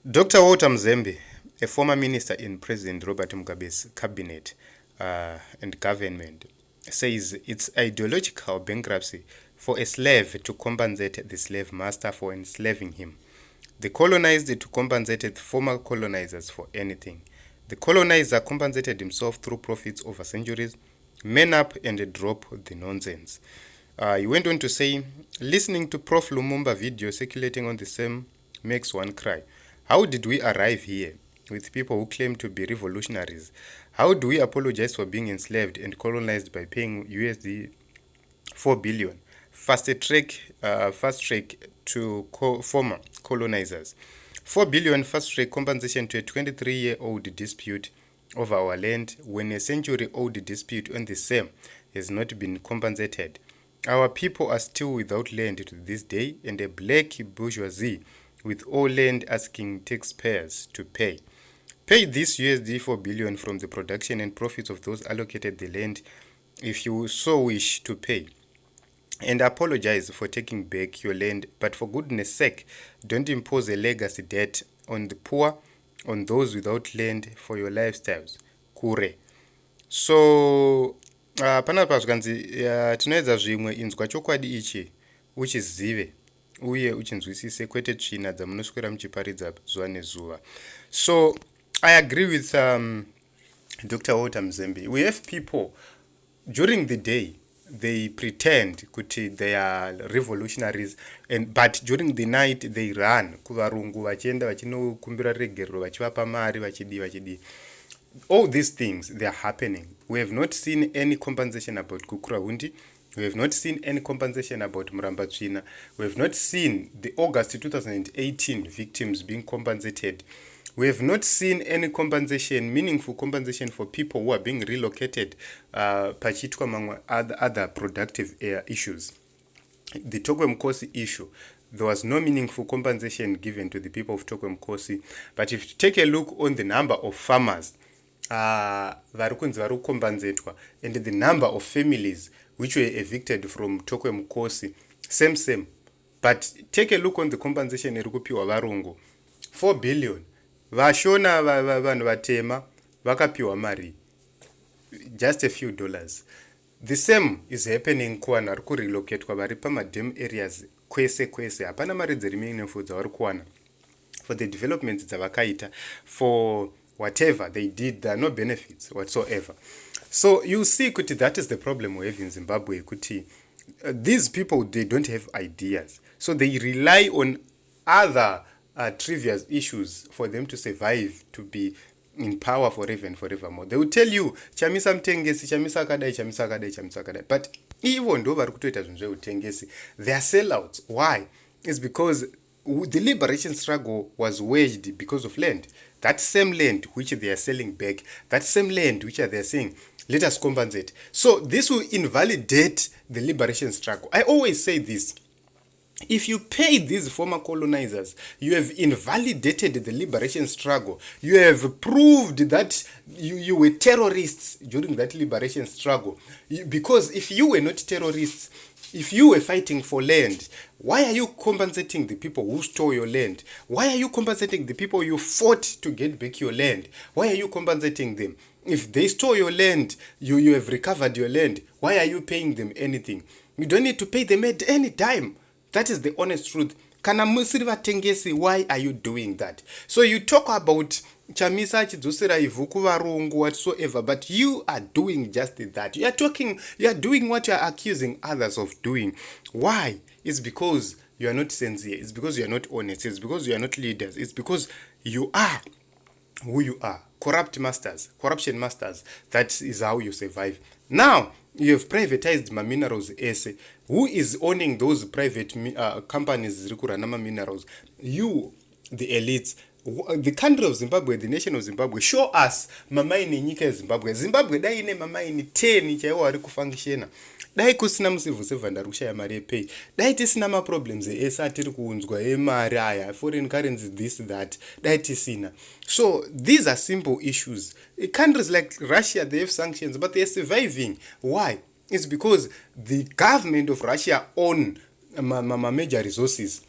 Dr. Walter Mzembi, a former minister in President Robert Mugabe's cabinet and government, says it's ideological bankruptcy for a slave to compensate the slave master for enslaving him. The colonized to compensate the former colonizers for anything. The colonizer compensated himself through profits over centuries. Man up and drop the nonsense. He went on to say, listening to Prof. Lumumba video circulating on the same makes one cry. How did we arrive here with people who claim to be revolutionaries? How do we apologize for being enslaved and colonized by paying USD4 billion fast track to former colonizers? 4 billion fast track compensation to a 23-year-old dispute over our land when a century-old dispute on the same has not been compensated. Our people are still without land to this day, and a black bourgeoisie with all land asking taxpayers to pay. Pay this USD4 billion from the production and profits of those allocated the land if you so wish to pay. And apologize for taking back your land, but for goodness sake, don't impose a legacy debt on the poor, on those without land for your lifestyles. Kure. So panapa zvikanzi tinoedza zvimwe inzwa chokwadi ichi uchizive uye uchinzwisise kwete tsvina dzamunoswera muchiparidza zuva nezuva. So I agree with Dr. Walter Mzembi. We have people during the day they pretend kuti they are revolutionaries, but during the night they run kuvarungu vachienda vachinokumbira regerero vachivapa mari vachidi. All these things, they are happening. We have not seen any compensation about Kukurahundi. We have not seen any compensation about Murambatsvina. We have not seen the August 2018 victims being compensated. We have not seen any compensation, meaningful compensation for people who are being relocated, pachitwa among other productive issues. The Tokwe Mkosi issue, there was no meaningful compensation given to the people of Tokwe Mkosi. But if you take a look on the number of farmers, vari kukombanzetwa, and the number of families which were evicted from Tokwe Mkosi, same. But take a look on the compensation iri kupiwa varungu, 4 billion. Vashona vanhu vatema vakapiwa mari, just a few dollars. The same is happening kuvanhu vari kurelocatwa vari pamadam areas kwese. Hapana mari dziri meaningful dzavari kuwana for the developments dzavakaita, for whatever they did, there are no benefits whatsoever. So you see kuti that is the problem we have in Zimbabwe, kuti these people, they don't have ideas, so they rely on other trivial issues for them to survive, to be in power forever and forevermore. They will tell you chamisa mtengesi, chamisa kadai, but even ndo vari kutoita zvinhu zveutengesi, they are sellouts. Why? It's because the liberation struggle was waged because of land. That same land which they are selling back, that same land which they are saying, let us compensate. So this will invalidate the liberation struggle. I always say this. If you pay these former colonizers, you have invalidated the liberation struggle. You have proved that you were terrorists during that liberation struggle. Because if you were not terrorists, if you were fighting for land, why are you compensating the people who stole your land? Why are you compensating the people you fought to get back your land? Why are you compensating them? If they stole your land, you have recovered your land, why are you paying them anything? You don't need to pay them at any time. That is the honest truth. Kana musiri vatengesi, why are you doing that? So you talk about chamisa achidzosera ivhu kuvarungu whatsoever, but you are doing just that. You are doing what you are accusing others of doing. Why? It's because you are not sincere. It's because you are not honest. It's because you are not leaders. It's because you are who you are. Corruption masters. That is how you survive. Now, you have privatized my minerals ese. Who is owning those private companies zikurana minerals? You, the elites. The country of Zimbabwe, the nation of Zimbabwe, show us mamaini nyika ya Zimbabwe dai ine mamaini 10 chaiwo ari kufangishena. Dai kusina musivu sevanda rushaya mari pay. Dai tisina ma problems esa tiri kuunzwa emari aya, foreign currency, this that. Dai tisina. So these are simple issues. Countries like Russia, they have sanctions, but they are surviving. Why? It's because the government of Russia own major resources.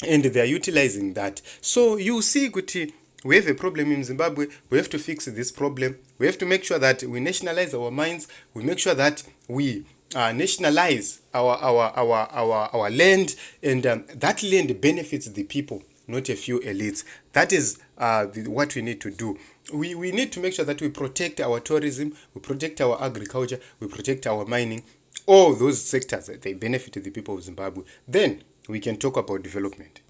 and they are utilizing that. So you see, Kuti, we have a problem in Zimbabwe. We have to fix this problem. We have to make sure that we nationalize our mines. We make sure that we nationalize our land, and that land benefits the people, not a few elites. That is what we need to do. We need to make sure that we protect our tourism, we protect our agriculture, we protect our mining. All those sectors, they benefit the people of Zimbabwe. Then we can talk about development.